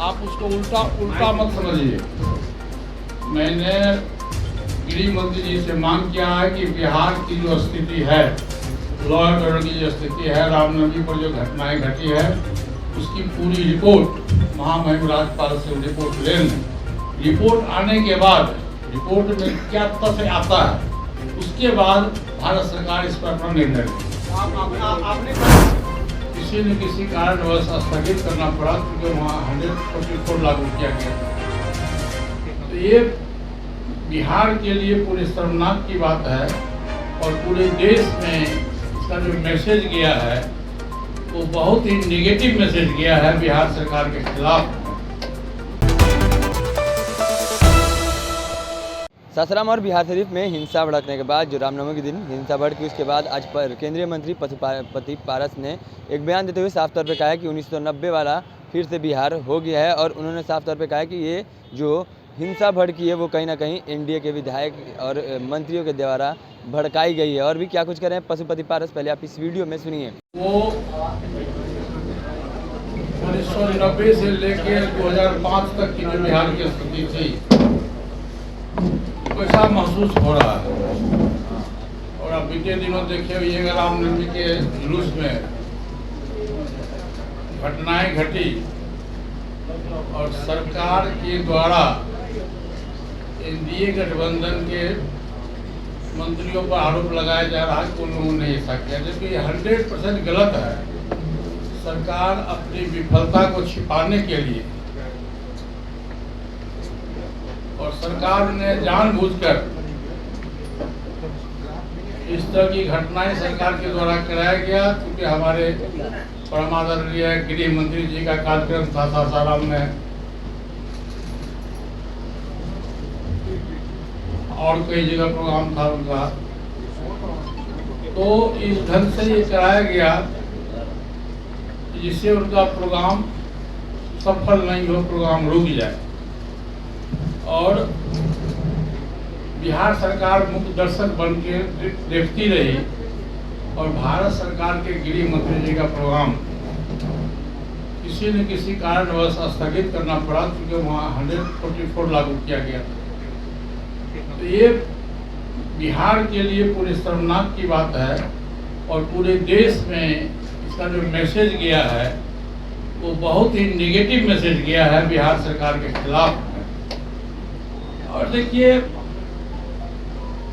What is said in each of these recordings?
आप उसको उल्टा उल्टा मत समझिए। मैंने गृह मंत्री जी से मांग किया है कि बिहार की जो स्थिति है, लॉ एंड ऑर्डर की जो स्थिति है, रामनवमी पर जो घटनाएं घटी है, उसकी पूरी रिपोर्ट महामहिम राज्यपाल से रिपोर्ट ले लें। रिपोर्ट आने के बाद रिपोर्ट में क्या तथ्य आता है, उसके बाद भारत सरकार इस पर अपना निर्णय लेगी। आपने किसी न किसी कारणवश स्थगित करना पड़ा क्योंकि वहाँ 144 लागू किया गया। तो ये बिहार के लिए पूरे शर्मनाक की बात है और पूरे देश में इसका जो मैसेज गया है वो बहुत ही नेगेटिव मैसेज गया है बिहार सरकार के खिलाफ। सासाराम और बिहार शरीफ में हिंसा भड़कने के बाद जो रामनवमी के दिन हिंसा भड़की, उसके बाद आज पर केंद्रीय मंत्री पति पारस ने एक बयान देते हुए साफ तौर पे कहा है कि 1990 वाला फिर से बिहार हो गया है। और उन्होंने साफ तौर पे कहा है कि ये जो हिंसा भड़की है वो कहीं ना कहीं एनडीए के विधायक और मंत्रियों के द्वारा भड़काई गई है। और भी क्या कुछ कह रहे हैं पशुपति पारस, पहले आप इस वीडियो में सुनिए। वो 1990 से लेकर 2005 तक की जो बिहार की स्थिति थी कैसा महसूस हो रहा है। और अब बीते दिनों देखे हुए रामनवमी के जुलूस में घटनाएं घटी और सरकार के द्वारा एनडीए गठबंधन के मंत्रियों पर आरोप लगाया जा रहा है कि उन लोगों ने ऐसा किया, जबकि 100% गलत है। सरकार अपनी विफलता को छिपाने के लिए और सरकार ने जानबूझकर इस तरह की घटनाएं सरकार के द्वारा कराया गया, क्योंकि हमारे परम आदरणीय गृह मंत्री जी का कार्यक्रम था सासाराम में और कई जगह प्रोग्राम था उनका, तो इस ढंग से ये कराया गया जिससे उनका प्रोग्राम सफल नहीं हो, प्रोग्राम रुक जाए। और बिहार सरकार मुख्य दर्शक बन के देखती रही और भारत सरकार के गृह मंत्री जी का प्रोग्राम किसी न किसी कारणवश स्थगित करना पड़ा क्योंकि वहाँ 144 लागू किया गया। तो ये बिहार के लिए पूरे शर्मनाक की बात है और पूरे देश में इसका जो मैसेज गया है वो बहुत ही नेगेटिव मैसेज गया है बिहार सरकार के खिलाफ। और देखिए,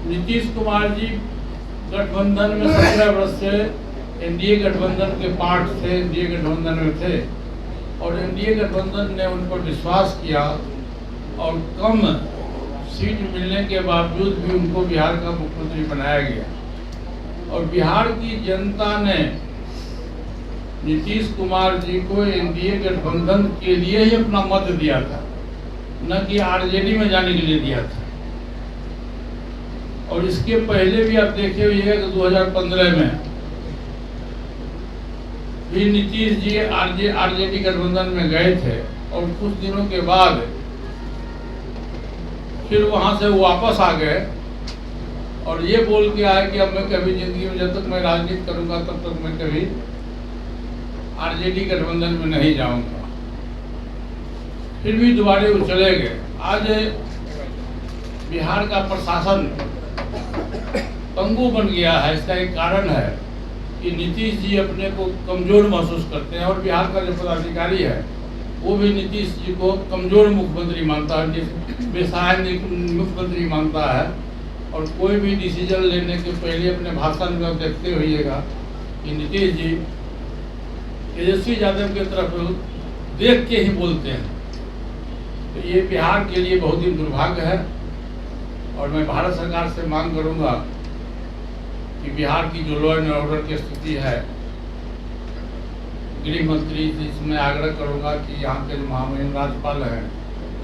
नीतीश कुमार जी गठबंधन में 17 वर्ष से एनडीए गठबंधन के पार्ट थे, एनडीए गठबंधन में थे और एनडीए गठबंधन ने उन पर विश्वास किया और कम सीट मिलने के बावजूद भी उनको बिहार का मुख्यमंत्री बनाया गया। और बिहार की जनता ने नीतीश कुमार जी को एनडीए गठबंधन के लिए ही अपना मत दिया था, न कि आरजेडी में जाने के लिए दिया था। और इसके पहले भी आप देखे हुए कि 2015 में भी नीतीश जी आरजेडी गठबंधन में गए थे और कुछ दिनों के बाद फिर वहां से वापस आ गए और ये बोल के आए कि अब मैं कभी जिंदगी में जब तक मैं राजनीति करूंगा तब तक मैं कभी आरजेडी गठबंधन में नहीं जाऊंगा। फिर भी दोबारा वो चले गए। आज बिहार का प्रशासन पंगु बन गया है। इसका एक कारण है कि नीतीश जी अपने को कमजोर महसूस करते हैं और बिहार का जो पदाधिकारी है वो भी नीतीश जी को कमजोर मुख्यमंत्री मानता है, बेसहाय मुख्यमंत्री मानता है। और कोई भी डिसीजन लेने के पहले अपने भाषण में देखते होइएगा कि नीतीश जी तेजस्वी यादव की तरफ देख के ही बोलते हैं। तो ये बिहार के लिए बहुत ही दुर्भाग्य है और मैं भारत सरकार से मांग करूंगा कि बिहार की जो लॉ एंड ऑर्डर की स्थिति है, गृह मंत्री से इसमें आग्रह करूंगा कि यहाँ के जो महामहिम राज्यपाल हैं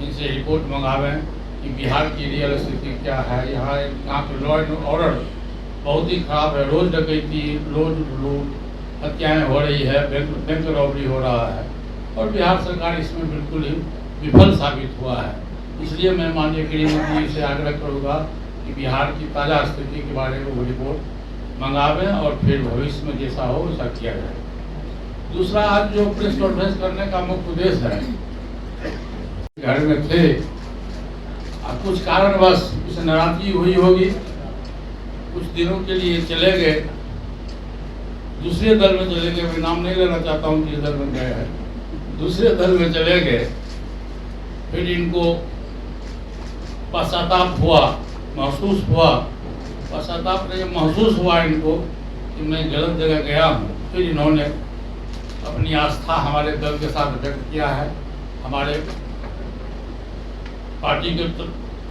इनसे रिपोर्ट मंगावें कि बिहार की रियल स्थिति क्या है। यहाँ के लॉ एंड ऑर्डर बहुत ही खराब है। रोज डकैती, रोज लूट, हत्याएं हो रही है, बैंक रॉबरी हो रहा है और बिहार सरकार इसमें बिल्कुल ही विफल साबित हुआ है। इसलिए मैं माननीय गृह मंत्री से आग्रह करूंगा कि बिहार की ताज़ा स्थिति के बारे में वो रिपोर्ट मंगावें और फिर भविष्य में जैसा हो वैसा किया जाए। दूसरा, आज जो प्रेस कॉन्फ्रेंस करने का मुख्य उद्देश्य है घर में थे, अब कुछ कारणवश कुछ नाराजगी हुई होगी, कुछ दिनों के लिए चले गए, दूसरे दल में चले गए। मैं नाम नहीं लेना चाहता हूँ किस दल में गए हैं, दूसरे दल में चले गए। फिर इनको पश्चाताप हुआ, महसूस हुआ, पश्चाताप नहीं महसूस हुआ इनको कि मैं गलत जगह गया हूँ। फिर इन्होंने अपनी आस्था हमारे दल के साथ व्यक्त किया है। हमारे पार्टी के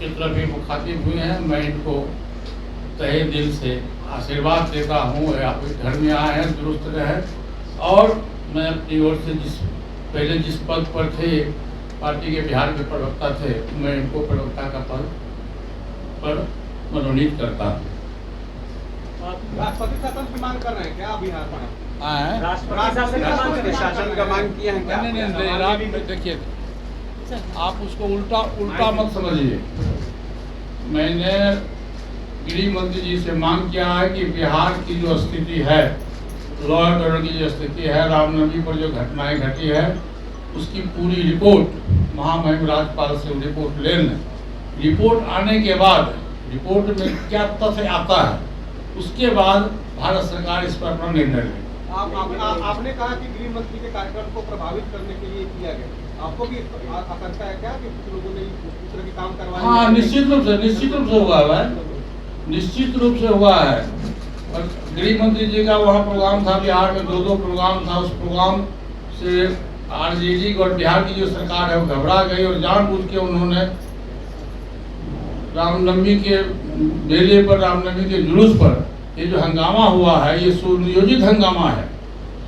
तरफ ही मुखातिब हुए हैं। मैं इनको तहे दिल से आशीर्वाद देता हूँ। आप घर में आए हैं, दुरुस्त रहे। और मैं अपनी ओर से पहले जिस पद पर थे, पार्टी के बिहार के प्रवक्ता थे, मैं इनको प्रवक्ता का पद पर मनोनीत करता हूँ। राष्ट्रपति शासन की मांग कर रहे हैं क्या बिहार में? राष्ट्रपति शासन का मांग किए हैं क्या? नहीं, देखिए, आप उसको उल्टा मत समझिए। मैंने गृह मंत्री जी से मांग किया है कि बिहार की जो स्थिति है, लॉ एंड ऑर्डर की जो स्थिति है, रामनवमी पर जो घटनाएं घटी है, उसकी पूरी रिपोर्ट महामहिम राज्यपाल से रिपोर्ट ले लें। रिपोर्ट आने के बाद रिपोर्ट में क्या तथ्य आता है, उसके बाद भारत सरकार इस पर अपना निर्णय लेगी। आपने कहा कि गृह मंत्री के कार्यक्रम को प्रभावित करने के लिए किया गया, आपको भी आशंका है क्या कि कुछ लोगों ने इस तरह की काम करवाए? हाँ, निश्चित रूप से हुआ है, निश्चित रूप से हुआ है। और गृह मंत्री जी का वहाँ प्रोग्राम था, बिहार में 2 प्रोग्राम था। उस प्रोग्राम से आरजेडी और बिहार की जो सरकार है वो घबरा गई और जानबूझ के उन्होंने रामनवमी के मेले पर, रामनवमी के जुलूस पर ये जो हंगामा हुआ है, ये सुनियोजित हंगामा है।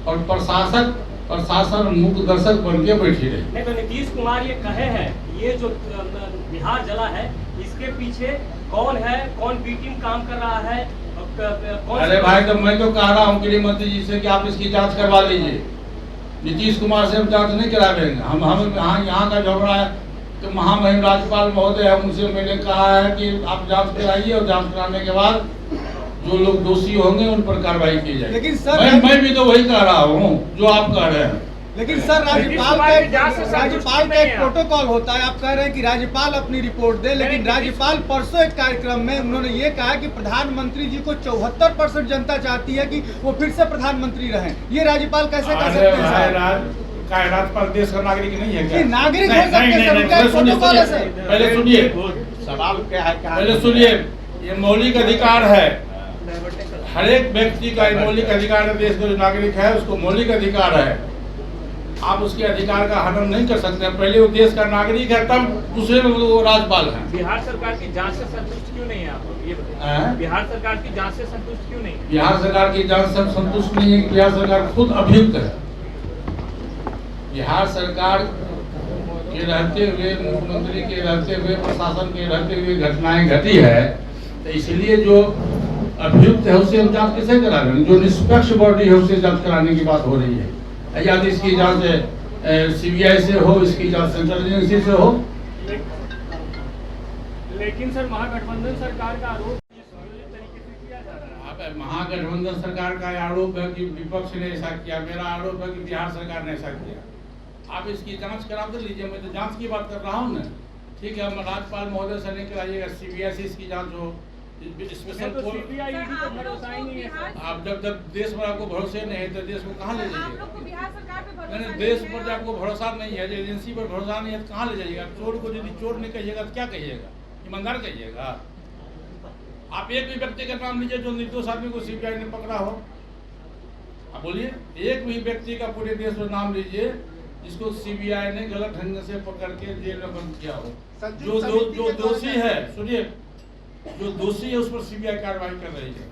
और प्रशासन मुख्य दर्शक बन के बैठी रही। नहीं तो नीतीश कुमार ये कहे हैं, ये जो बिहार जला है, इसके पीछे कौन है, कौन बीटिंग काम कर रहा है, कौन? अरे भाई, तो मैं तो कह रहा हूँ गृह मंत्री जी से कि आप इसकी जांच करवा लीजिए। नीतीश कुमार से हम जांच नहीं करावेंगे। हम यहाँ का झगड़ा है तो महामहिम राज्यपाल महोदय है, उनसे मैंने कहा है कि आप जांच कराइए और जांच कराने के बाद जो लोग दोषी होंगे उन पर कार्रवाई की जाए। लेकिन सर, मैं भी तो वही कह रहा हूँ जो आप कह रहे हैं। लेकिन सर, राज्यपाल का एक प्रोटोकॉल होता है। आप कह रहे हैं कि राज्यपाल अपनी रिपोर्ट दे, लेकिन राज्यपाल परसों एक कार्यक्रम में उन्होंने ये कहा कि प्रधानमंत्री जी को 74% जनता चाहती है कि वो फिर से प्रधानमंत्री रहें। ये राज्यपाल कैसे कर सकते हैं? राज्यपाल देश का नागरिक नहीं है क्या? नागरिक हो सकते हैं। पहले सुनिए, सवाल क्या है? पहले सुनिए, ये मौलिक अधिकार है। हर एक व्यक्ति का मौलिक अधिकार है। देश का जो नागरिक है उसको मौलिक अधिकार है। आप उसके अधिकार का हनन नहीं कर सकते। पहले वो देश का नागरिक है, तब दूसरे में वो राज्यपाल है। बिहार सरकार की जांच से संतुष्ट क्यों नहीं है आप? ये बताइए, बिहार सरकार की जांच से संतुष्ट क्यों नहीं? बिहार सरकार की जांच से संतुष्ट नहीं है। बिहार सरकार खुद अभियुक्त है। बिहार सरकार के रहते हुए, मुख्यमंत्री के रहते हुए, प्रशासन के रहते हुए घटनाएं घटी है, तो इसलिए जो अभियुक्त है उससे हम जांच कैसे करा रहे हैं? जो निष्पक्ष बॉडी है उससे जांच कराने की बात हो रही है। या तो इसकी जांच सीबीआई से हो, इसकी जांच सेंट्रल एजेंसी से हो। लेकिन सर, महागठबंधन सरकार का आरोप तरीके से किया जा रहा है। महागठबंधन सरकार का आरोप है कि विपक्ष ने ऐसा किया। मेरा आरोप है कि बिहार सरकार ने ऐसा किया। आप इसकी जांच करा दे लीजिए। मैं तो जांच की बात कर रहा हूँ ना। ठीक है, हम राज्यपाल महोदय से नहीं कराइएगा, सीबीआई से इसकी जांच हो। स्पेशल तो सीबीआई को भरोसा ही नहीं है। आप जब देश पर आपको भरोसे नहीं है तो देश को कहाँ ले जाइएगा? बिहार सरकार पे भरोसा नहीं, देश पर जब आपको भरोसा नहीं है, एजेंसी पर भरोसा नहीं है तो कहाँ ले जाइएगा? चोर को यदि चोर नहीं कहिएगा तो क्या कहिएगा? ईमानदार कहिएगा? आप एक भी व्यक्ति का नाम लीजिए जो निर्दोष आदमी को सीबीआई ने पकड़ा हो। आप बोलिए, एक भी व्यक्ति का पूरे देश में नाम लीजिए जिसको सीबीआई ने गलत ढंग से पकड़ के जेल में बंद किया हो। जो दोषी है, सुनिए, जो दोषी है उस पर सीबीआई कार्रवाई कर रही है।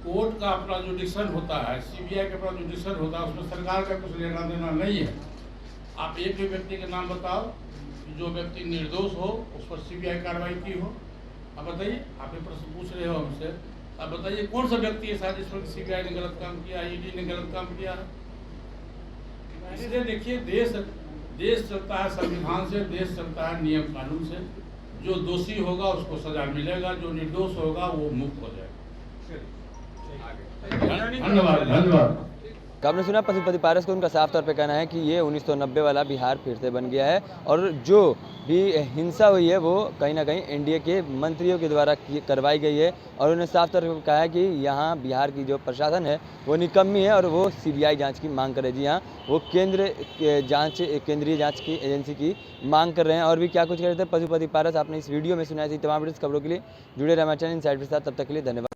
कोर्ट का अपना जो डिसीजन होता है, सीबीआई का अपना जो डिसीजन होता है, उसमें सरकार का कुछ लेना देना नहीं है। आप एक भी व्यक्ति का नाम बताओ जो व्यक्ति निर्दोष हो, उस पर सीबीआई कार्रवाई की हो। आप बताइए, आप ये प्रश्न पूछ रहे हो हमसे, आप बताइए कौन सा व्यक्ति है जिस पर सीबीआई ने गलत काम किया, ईडी ने गलत काम किया है? इसलिए देखिए, देश चलता है संविधान से, देश चलता है नियम कानून से। जो दोषी होगा उसको सजा मिलेगा, जो निर्दोष होगा वो मुक्त हो जाएगा। धन्यवाद। तो आपने सुना पशुपति पारस को, उनका साफ तौर पे कहना है कि ये 1990 वाला बिहार फिर से बन गया है और जो भी हिंसा हुई है वो कहीं ना कहीं एनडीए के मंत्रियों के द्वारा करवाई गई है। और उन्होंने साफ तौर पे कहा है कि यहाँ बिहार की जो प्रशासन है वो निकम्मी है और वो सीबीआई जांच की मांग करे। जी हाँ, वो केंद्रीय जांच की एजेंसी की मांग कर रहे हैं। और भी क्या कुछ कह रहे थे पशुपति पारस, आपने इस वीडियो में सुना। ऐसी तमाम खबरों के लिए जुड़े रहे हमारे चैनल इनसाइड के साथ। तब तक के लिए धन्यवाद।